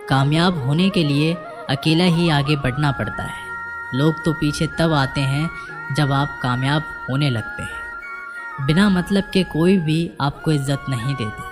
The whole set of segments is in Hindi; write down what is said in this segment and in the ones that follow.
कामयाब होने के लिए अकेला ही आगे बढ़ना पड़ता है। लोग तो पीछे तब आते हैं जब आप कामयाब होने लगते हैं। बिना मतलब के कोई भी आपको इज्जत नहीं देता,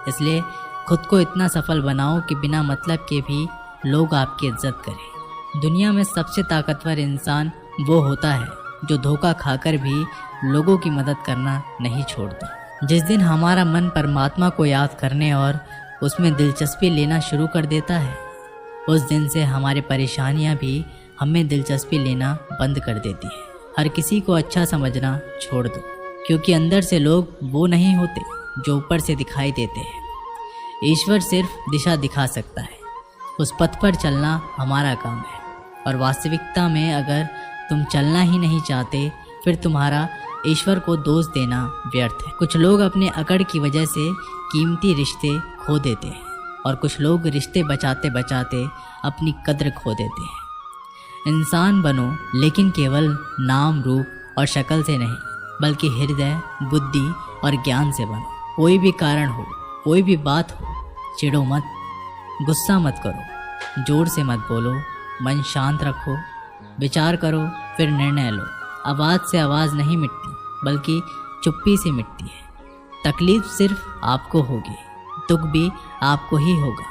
इसलिए खुद को इतना सफल बनाओ कि बिना मतलब के भी लोग आपकी इज्जत करें। दुनिया में सबसे ताकतवर इंसान वो होता है जो धोखा खाकर भी लोगों की मदद करना नहीं छोड़ता। जिस दिन हमारा मन परमात्मा को याद करने और उसमें दिलचस्पी लेना शुरू कर देता है, उस दिन से हमारी परेशानियां भी हमें दिलचस्पी लेना बंद कर देती है। हर किसी को अच्छा समझना छोड़ दो, क्योंकि अंदर से लोग वो नहीं होते जो ऊपर से दिखाई देते हैं। ईश्वर सिर्फ दिशा दिखा सकता है, उस पथ पर चलना हमारा काम है। और वास्तविकता में अगर तुम चलना ही नहीं चाहते, फिर तुम्हारा ईश्वर को दोष देना व्यर्थ है। कुछ लोग अपने अकड़ की वजह से कीमती रिश्ते खो देते हैं, और कुछ लोग रिश्ते बचाते बचाते अपनी कद्र खो देते हैं। इंसान बनो, लेकिन केवल नाम, रूप और शक्ल से नहीं, बल्कि हृदय, बुद्धि और ज्ञान से बनो। कोई भी कारण हो, कोई भी बात हो, चिढ़ो मत, गुस्सा मत करो, जोर से मत बोलो, मन शांत रखो, विचार करो, फिर निर्णय लो। आवाज़ से आवाज़ नहीं मिटती, बल्कि चुप्पी से मिटती है। तकलीफ सिर्फ आपको होगी, दुख भी आपको ही होगा।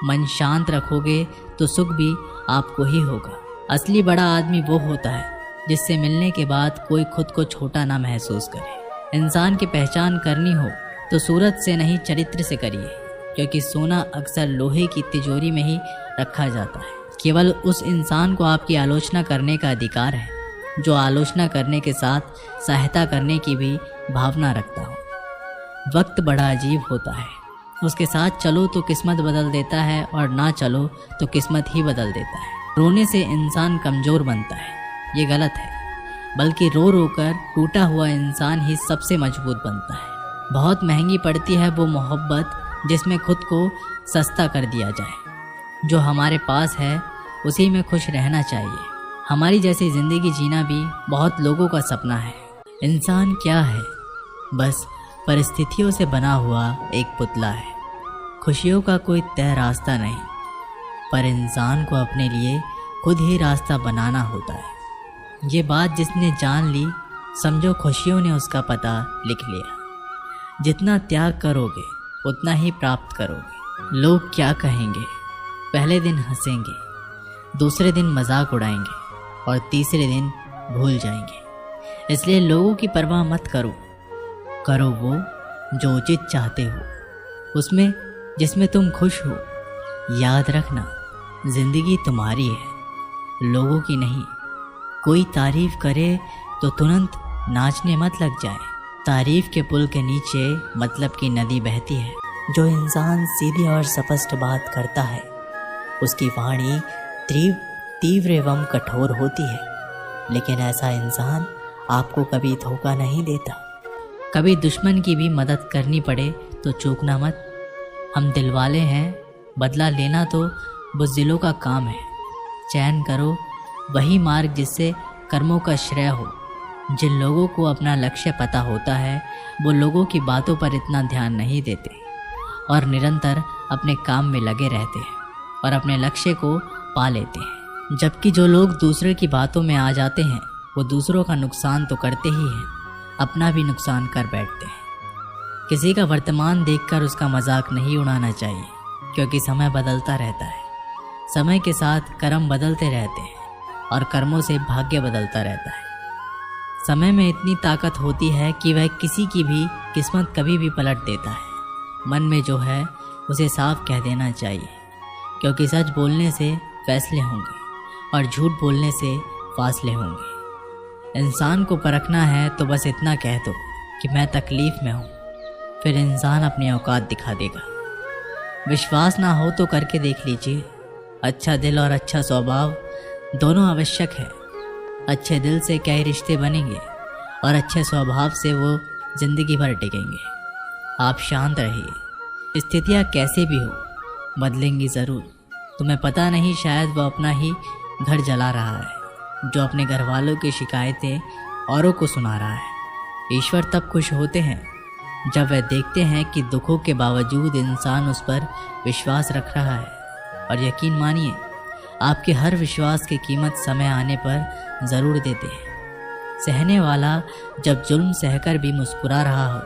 मन शांत रखोगे तो सुख भी आपको ही होगा। असली बड़ा आदमी वो होता है जिससे मिलने के बाद कोई खुद को छोटा ना महसूस करे। इंसान की पहचान करनी हो तो सूरत से नहीं, चरित्र से करिए, क्योंकि सोना अक्सर लोहे की तिजोरी में ही रखा जाता है। केवल उस इंसान को आपकी आलोचना करने का अधिकार है जो आलोचना करने के साथ सहायता करने की भी भावना रखता हो। वक्त बड़ा अजीब होता है, उसके साथ चलो तो किस्मत बदल देता है, और ना चलो तो किस्मत ही बदल देता है। रोने से इंसान कमज़ोर बनता है, ये गलत है, बल्कि रो रो कर टूटा हुआ इंसान ही सबसे मजबूत बनता है। बहुत महंगी पड़ती है वो मोहब्बत जिसमें खुद को सस्ता कर दिया जाए। जो हमारे पास है उसी में खुश रहना चाहिए। हमारी जैसी ज़िंदगी जीना भी बहुत लोगों का सपना है। इंसान क्या है? बस परिस्थितियों से बना हुआ एक पुतला है। खुशियों का कोई तय रास्ता नहीं, पर इंसान को अपने लिए खुद ही रास्ता बनाना होता है। ये बात जिसने जान ली, समझो खुशियों ने उसका पता लिख लिया। जितना त्याग करोगे उतना ही प्राप्त करोगे। लोग क्या कहेंगे? पहले दिन हंसेंगे, दूसरे दिन मजाक उड़ाएंगे और तीसरे दिन भूल जाएंगे। इसलिए लोगों की परवाह मत करो, करो वो जो उचित चाहते हो, उसमें जिसमें तुम खुश हो। याद रखना, जिंदगी तुम्हारी है, लोगों की नहीं। कोई तारीफ करे तो तुरंत नाचने मत लग जाए। तारीफ के पुल के नीचे मतलब की नदी बहती है। जो इंसान सीधी और स्पष्ट बात करता है, उसकी वाणी तीव्र एवं कठोर होती है, लेकिन ऐसा इंसान आपको कभी धोखा नहीं देता। कभी दुश्मन की भी मदद करनी पड़े तो चूकना मत। हम दिलवाले हैं, बदला लेना तो बुज़दिलों का काम है। चयन करो वही मार्ग जिससे कर्मों का श्रेय हो। जिन लोगों को अपना लक्ष्य पता होता है, वो लोगों की बातों पर इतना ध्यान नहीं देते और निरंतर अपने काम में लगे रहते हैं और अपने लक्ष्य को पा लेते हैं। जबकि जो लोग दूसरे की बातों में आ जाते हैं, वो दूसरों का नुकसान तो करते ही हैं, अपना भी नुकसान कर बैठते हैं। किसी का वर्तमान देखकर उसका मजाक नहीं उड़ाना चाहिए, क्योंकि समय बदलता रहता है। समय के साथ कर्म बदलते रहते हैं और कर्मों से भाग्य बदलता रहता है। समय में इतनी ताकत होती है कि वह किसी की भी किस्मत कभी भी पलट देता है। मन में जो है उसे साफ कह देना चाहिए, क्योंकि सच बोलने से फैसले होंगे और झूठ बोलने से फासले होंगे। इंसान को परखना है तो बस इतना कह दो कि मैं तकलीफ़ में हूँ, फिर इंसान अपनी औकात दिखा देगा। विश्वास ना हो तो करके देख लीजिए। अच्छा दिल और अच्छा स्वभाव दोनों आवश्यक है। अच्छे दिल से कई रिश्ते बनेंगे और अच्छे स्वभाव से वो ज़िंदगी भर टिकेंगे। आप शांत रहिए, स्थितियाँ कैसे भी हो बदलेंगी ज़रूर। तुम्हें पता नहीं, शायद वह अपना ही घर जला रहा है, जो अपने घर वालों की शिकायतें औरों को सुना रहा है। ईश्वर तब खुश होते हैं जब वह देखते हैं कि दुखों के बावजूद इंसान उस पर विश्वास रख रहा है। और यकीन मानिए, आपके हर विश्वास की कीमत समय आने पर ज़रूर देते हैं। सहने वाला जब जुल्म सहकर भी मुस्कुरा रहा हो,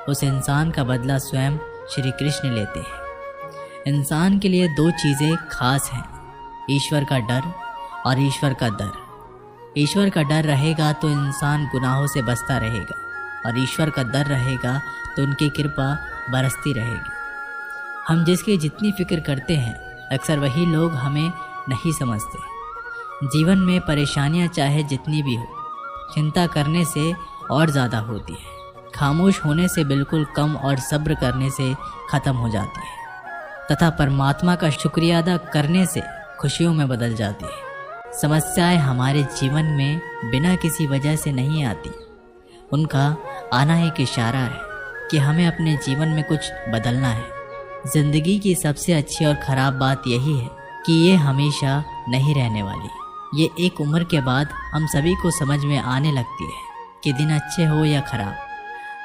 उस इंसान का बदला स्वयं श्री कृष्ण लेते हैं। इंसान के लिए दो चीज़ें खास हैं, ईश्वर का डर और ईश्वर का दर। ईश्वर का डर रहेगा तो इंसान गुनाहों से बचता रहेगा, और ईश्वर का डर रहेगा तो उनकी कृपा बरसती रहेगी। हम जिसकी जितनी फिक्र करते हैं, अक्सर वही लोग हमें नहीं समझते। जीवन में परेशानियां चाहे जितनी भी हो, चिंता करने से और ज़्यादा होती है, खामोश होने से बिल्कुल कम और सब्र करने से ख़त्म हो जाती है, तथा परमात्मा का शुक्रिया अदा करने से खुशियों में बदल जाती है। समस्याएं हमारे जीवन में बिना किसी वजह से नहीं आती, उनका आना एक इशारा है कि हमें अपने जीवन में कुछ बदलना है। ज़िंदगी की सबसे अच्छी और ख़राब बात यही है कि ये हमेशा नहीं रहने वाली। ये एक उम्र के बाद हम सभी को समझ में आने लगती है कि दिन अच्छे हो या ख़राब,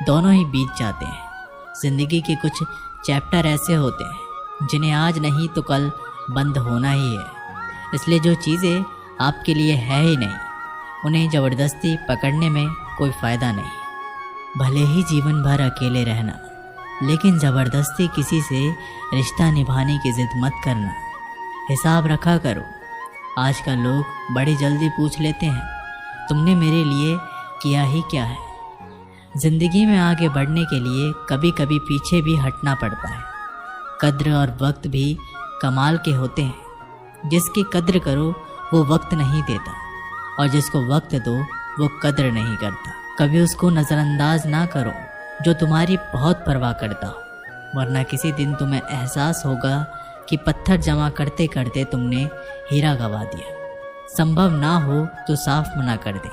दोनों ही बीत जाते हैं। ज़िंदगी के कुछ चैप्टर ऐसे होते हैं जिन्हें आज नहीं तो कल बंद होना ही है, इसलिए जो चीज़ें आपके लिए है ही नहीं, उन्हें ज़बरदस्ती पकड़ने में कोई फ़ायदा नहीं। भले ही जीवन भर अकेले रहना, लेकिन ज़बरदस्ती किसी से रिश्ता निभाने की ज़िद मत करना। हिसाब रखा करो। आजकल लोग बड़ी जल्दी पूछ लेते हैं, तुमने मेरे लिए किया ही क्या है। ज़िंदगी में आगे बढ़ने के लिए कभी कभी पीछे भी हटना पड़ता है। कद्र और वक्त भी कमाल के होते हैं। जिसकी कद्र करो वो वक्त नहीं देता, और जिसको वक्त दो वो कद्र नहीं करता। कभी उसको नज़रअंदाज ना करो जो तुम्हारी बहुत परवाह करता हो, वरना किसी दिन तुम्हें एहसास होगा कि पत्थर जमा करते करते तुमने हीरा गंवा दिया। संभव ना हो तो साफ मना कर दे,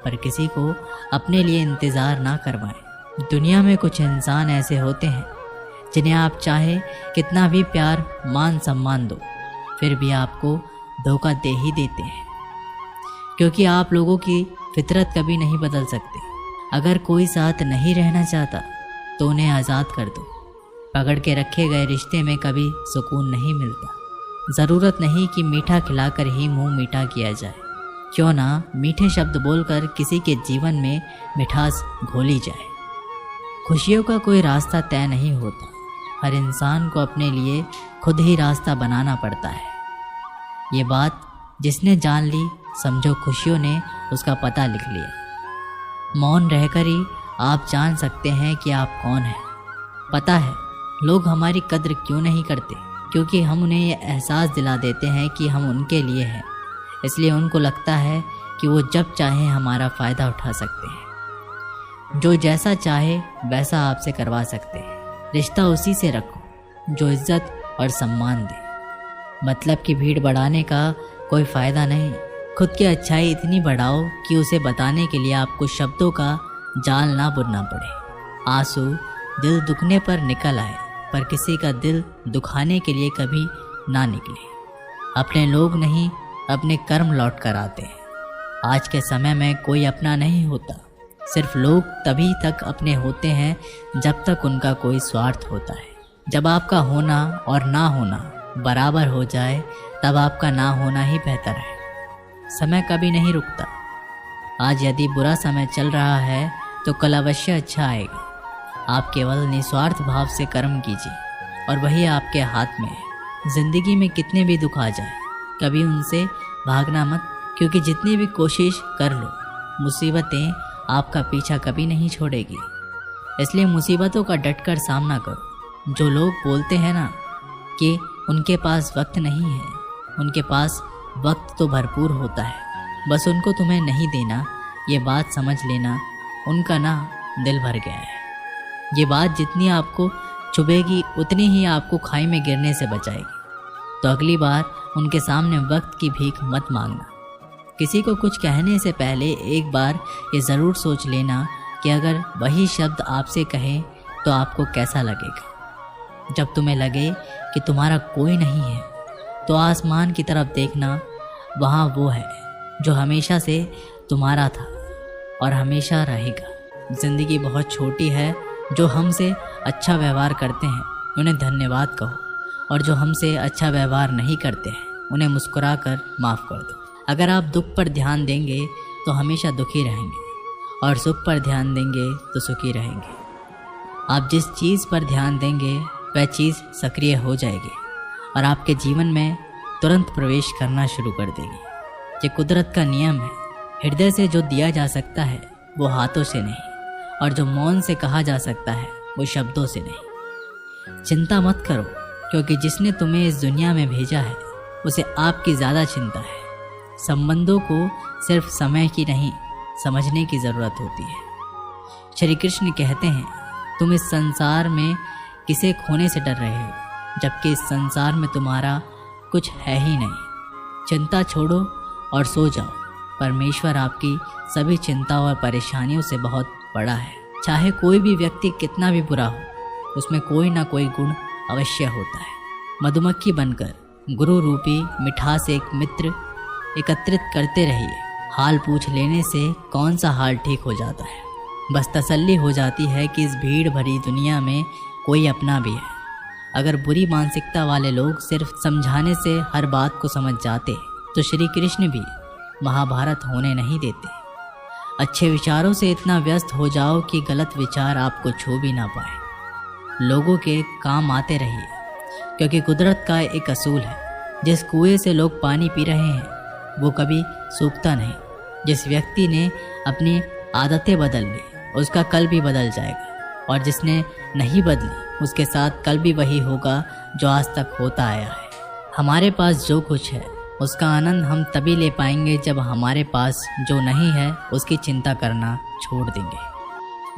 पर किसी को अपने लिए इंतज़ार ना करवाएं। दुनिया में कुछ इंसान ऐसे होते हैं जिन्हें आप चाहे कितना भी प्यार मान सम्मान दो, फिर भी आपको धोखा दे ही देते हैं, क्योंकि आप लोगों की फितरत कभी नहीं बदल सकते। अगर कोई साथ नहीं रहना चाहता तो उन्हें आज़ाद कर दो। पकड़ के रखे गए रिश्ते में कभी सुकून नहीं मिलता। ज़रूरत नहीं कि मीठा खिलाकर ही मुंह मीठा किया जाए। क्यों ना मीठे शब्द बोलकर किसी के जीवन में मिठास घोली जाए। खुशियों का कोई रास्ता तय नहीं होता, हर इंसान को अपने लिए खुद ही रास्ता बनाना पड़ता है। ये बात जिसने जान ली, समझो खुशियों ने उसका पता लिख लिया। मौन रहकर ही आप जान सकते हैं कि आप कौन हैं। पता है लोग हमारी कद्र क्यों नहीं करते, क्योंकि हम उन्हें ये एहसास दिला देते हैं कि हम उनके लिए हैं, इसलिए उनको लगता है कि वो जब चाहे हमारा फ़ायदा उठा सकते हैं। जो जैसा चाहे वैसा आपसे करवा सकते हैं। रिश्ता उसी से रखो जो इज्जत और सम्मान दे। मतलब की भीड़ बढ़ाने का कोई फ़ायदा नहीं। खुद की अच्छाई इतनी बढ़ाओ कि उसे बताने के लिए आपको शब्दों का जाल ना बुनना पड़े। आंसू दिल दुखने पर निकल आए, पर किसी का दिल दुखाने के लिए कभी ना निकले। अपने लोग नहीं, अपने कर्म लौट कर आते हैं। आज के समय में कोई अपना नहीं होता, सिर्फ लोग तभी तक अपने होते हैं जब तक उनका कोई स्वार्थ होता है। जब आपका होना और ना होना बराबर हो जाए, तब आपका ना होना ही बेहतर है। समय कभी नहीं रुकता। आज यदि बुरा समय चल रहा है तो कल अवश्य अच्छा आएगा। आप केवल निस्वार्थ भाव से कर्म कीजिए और वही आपके हाथ में है। ज़िंदगी में कितने भी दुख आ जाए, कभी उनसे भागना मत, क्योंकि जितनी भी कोशिश कर लो, मुसीबतें आपका पीछा कभी नहीं छोड़ेगी। इसलिए मुसीबतों का डटकर सामना करो। जो लोग बोलते हैं ना कि उनके पास वक्त नहीं है, उनके पास वक्त तो भरपूर होता है, बस उनको तुम्हें नहीं देना। ये बात समझ लेना, उनका ना दिल भर गया है। ये बात जितनी आपको चुभेगी उतनी ही आपको खाई में गिरने से बचाएगी। तो अगली बार उनके सामने वक्त की भीख मत मांगना। किसी को कुछ कहने से पहले एक बार ये ज़रूर सोच लेना कि अगर वही शब्द आपसे कहें तो आपको कैसा लगेगा। जब तुम्हें लगे कि तुम्हारा कोई नहीं है तो आसमान की तरफ देखना, वहाँ वो है जो हमेशा से तुम्हारा था और हमेशा रहेगा। ज़िंदगी बहुत छोटी है। जो हमसे अच्छा व्यवहार करते हैं उन्हें धन्यवाद कहो, और जो हमसे अच्छा व्यवहार नहीं करते हैं उन्हें मुस्कुरा कर माफ़ कर दो। अगर आप दुख पर ध्यान देंगे तो हमेशा दुखी रहेंगे और सुख पर ध्यान देंगे तो सुखी रहेंगे। आप जिस चीज़ पर ध्यान देंगे वह चीज़ सक्रिय हो जाएगी और आपके जीवन में तुरंत प्रवेश करना शुरू कर देगी। ये कुदरत का नियम है। हृदय से जो दिया जा सकता है वो हाथों से नहीं, और जो मौन से कहा जा सकता है वो शब्दों से नहीं। चिंता मत करो, क्योंकि जिसने तुम्हें इस दुनिया में भेजा है उसे आपकी ज़्यादा चिंता है। संबंधों को सिर्फ समय की नहीं, समझने की ज़रूरत होती है। श्री कृष्ण कहते हैं, तुम इस संसार में किसे खोने से डर रहे हो, जबकि इस संसार में तुम्हारा कुछ है ही नहीं। चिंता छोड़ो और सो जाओ। परमेश्वर आपकी सभी चिंताओं और परेशानियों से बहुत बड़ा है। चाहे कोई भी व्यक्ति कितना भी बुरा हो, उसमें कोई ना कोई गुण अवश्य होता है। मधुमक्खी बनकर गुरु रूपी मिठास एक मित्र एकत्रित करते रहिए। हाल पूछ लेने से कौन सा हाल ठीक हो जाता है। बस तसल्ली हो जाती है कि इस भीड़ भरी दुनिया में कोई अपना भी है। अगर बुरी मानसिकता वाले लोग सिर्फ समझाने से हर बात को समझ जाते तो श्री कृष्ण भी महाभारत होने नहीं देते। अच्छे विचारों से इतना व्यस्त हो जाओ कि गलत विचार आपको छू भी ना पाए। लोगों के काम आते रहिए, क्योंकि कुदरत का एक असूल है, जिस कुएं से लोग पानी पी रहे हैं वो कभी सूखता नहीं। जिस व्यक्ति ने अपनी आदतें बदल ली उसका कल भी बदल जाएगा, और जिसने नहीं बदली उसके साथ कल भी वही होगा जो आज तक होता आया है। हमारे पास जो कुछ है उसका आनंद हम तभी ले पाएंगे जब हमारे पास जो नहीं है उसकी चिंता करना छोड़ देंगे।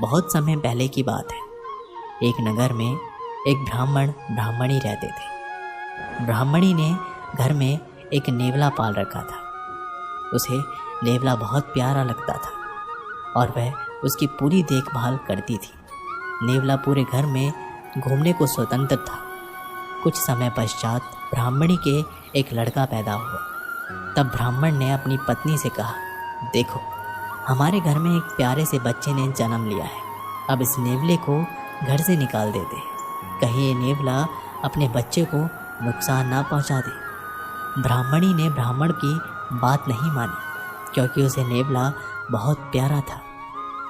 बहुत समय पहले की बात है। एक नगर में एक ब्राह्मण ब्राह्मणी रहते थे। ब्राह्मणी ने घर में एक नेवला पाल रखा था। उसे नेवला बहुत प्यारा लगता था और वह उसकी पूरी देखभाल करती थी। नेवला पूरे घर में घूमने को स्वतंत्र था। कुछ समय पश्चात ब्राह्मणी के एक लड़का पैदा हुआ। तब ब्राह्मण ने अपनी पत्नी से कहा, देखो, हमारे घर में एक प्यारे से बच्चे ने जन्म लिया है। अब इस नेवले को घर से निकाल देते हैं, कहीं ये नेवला अपने बच्चे को नुकसान ना पहुंचा दे। ब्राह्मणी ने ब्राह्मण की बात नहीं मानी, क्योंकि उसे नेवला बहुत प्यारा था।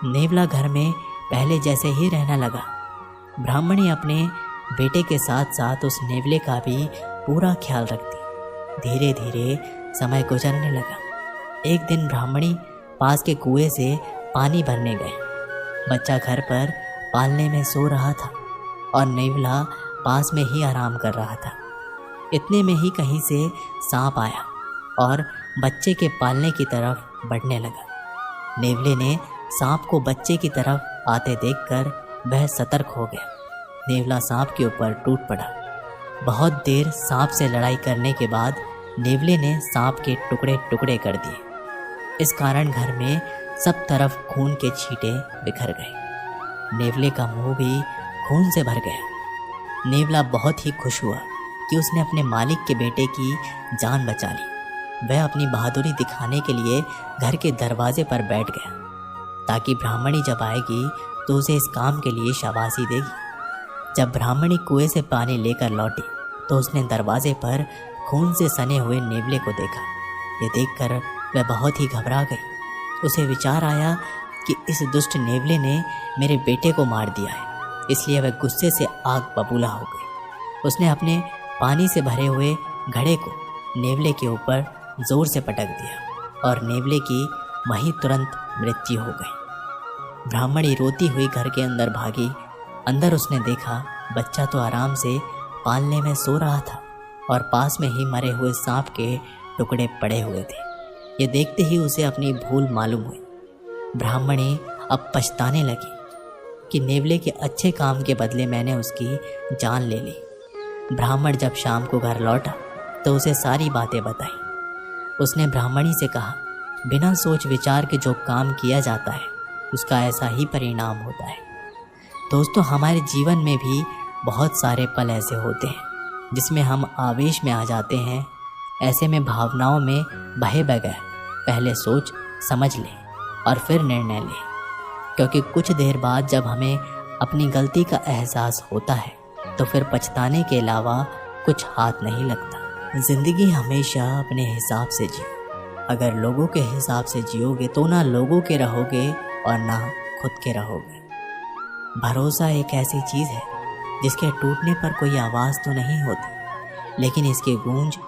नेवला घर में पहले जैसे ही रहने लगा। ब्राह्मणी अपने बेटे के साथ साथ उस नेवले का भी पूरा ख्याल रखती। धीरे धीरे समय गुजरने लगा। एक दिन ब्राह्मणी पास के कुएं से पानी भरने गई। बच्चा घर पर पालने में सो रहा था और नेवला पास में ही आराम कर रहा था। इतने में ही कहीं से सांप आया और बच्चे के पालने की तरफ बढ़ने लगा। नेवले ने सांप को बच्चे की तरफ आते देखकर वह सतर्क हो गया। नेवला सांप के ऊपर टूट पड़ा। बहुत देर सांप से लड़ाई करने के बाद नेवले ने सांप के टुकड़े टुकड़े कर दिए। इस कारण घर में सब तरफ खून के छींटे बिखर गए। नेवले का मुंह भी खून से भर गया। नेवला बहुत ही खुश हुआ कि उसने अपने मालिक के बेटे की जान बचा ली। वह अपनी बहादुरी दिखाने के लिए घर के दरवाजे पर बैठ गया, ताकि ब्राह्मणी जब आएगी तो उसे इस काम के लिए शाबाशी देगी। जब ब्राह्मणी कुएं से पानी लेकर लौटी तो उसने दरवाजे पर खून से सने हुए नेवले को देखा। ये देखकर वह बहुत ही घबरा गई। उसे विचार आया कि इस दुष्ट नेवले ने मेरे बेटे को मार दिया है, इसलिए वह गुस्से से आग बबूला हो गई। उसने अपने पानी से भरे हुए घड़े को नेवले के ऊपर जोर से पटक दिया और नेवले की वहीं तुरंत मृत्यु हो गई। ब्राह्मणी रोती हुई घर के अंदर भागी। अंदर उसने देखा बच्चा तो आराम से पालने में सो रहा था और पास में ही मरे हुए सांप के टुकड़े पड़े हुए थे। ये देखते ही उसे अपनी भूल मालूम हुई। ब्राह्मणी अब पछताने लगी कि नेवले के अच्छे काम के बदले मैंने उसकी जान ले ली। ब्राह्मण जब शाम को घर लौटा तो उसे सारी बातें बताई। उसने ब्राह्मणी से कहा, बिना सोच विचार के जो काम किया जाता है उसका ऐसा ही परिणाम होता है। दोस्तों, हमारे जीवन में भी बहुत सारे पल ऐसे होते हैं जिसमें हम आवेश में आ जाते हैं। ऐसे में भावनाओं में बहे बगैर पहले सोच समझ लें और फिर निर्णय लें, क्योंकि कुछ देर बाद जब हमें अपनी गलती का एहसास होता है तो फिर पछताने के अलावा कुछ हाथ नहीं लगता। ज़िंदगी हमेशा अपने हिसाब से जियो। अगर लोगों के हिसाब से जियोगे तो ना लोगों के रहोगे और ना खुद के रहोगे। भरोसा एक ऐसी चीज़ है जिसके टूटने पर कोई आवाज़ तो नहीं होती, लेकिन इसकी गूंज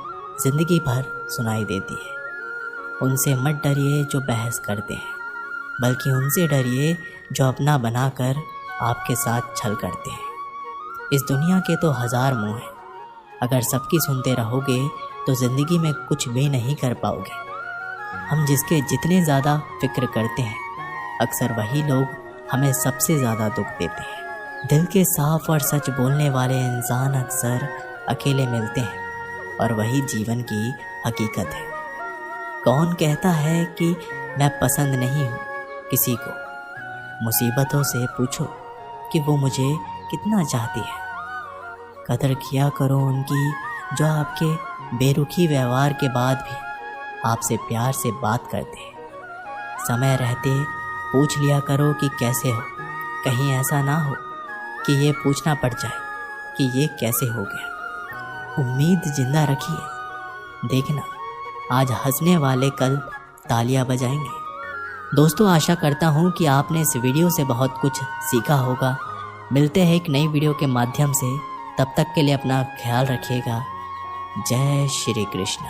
ज़िंदगी भर सुनाई देती है। उनसे मत डरिए जो बहस करते हैं, बल्कि उनसे डरिए जो अपना बनाकर आपके साथ छल करते हैं। इस दुनिया के तो 1000 मुंह हैं। अगर सबकी सुनते रहोगे तो ज़िंदगी में कुछ भी नहीं कर पाओगे। हम जिसके जितने ज़्यादा फिक्र करते हैं, अक्सर वही लोग हमें सबसे ज़्यादा दुख देते हैं। दिल के साफ और सच बोलने वाले इंसान अक्सर अकेले मिलते हैं और वही जीवन की हकीकत है। कौन कहता है कि मैं पसंद नहीं हूँ किसी को? मुसीबतों से पूछो कि वो मुझे कितना चाहती है। कदर किया करो उनकी जो आपके बेरुखी व्यवहार के बाद भी आपसे प्यार से बात करते हैं। समय रहते पूछ लिया करो कि कैसे हो। कहीं ऐसा ना हो कि ये पूछना पड़ जाए कि ये कैसे हो गया। उम्मीद जिंदा रखिए, देखना आज हंसने वाले कल तालियां बजाएंगे। दोस्तों, आशा करता हूँ कि आपने इस वीडियो से बहुत कुछ सीखा होगा। मिलते हैं एक नई वीडियो के माध्यम से। तब तक के लिए अपना ख्याल रखिएगा। जय श्री कृष्ण।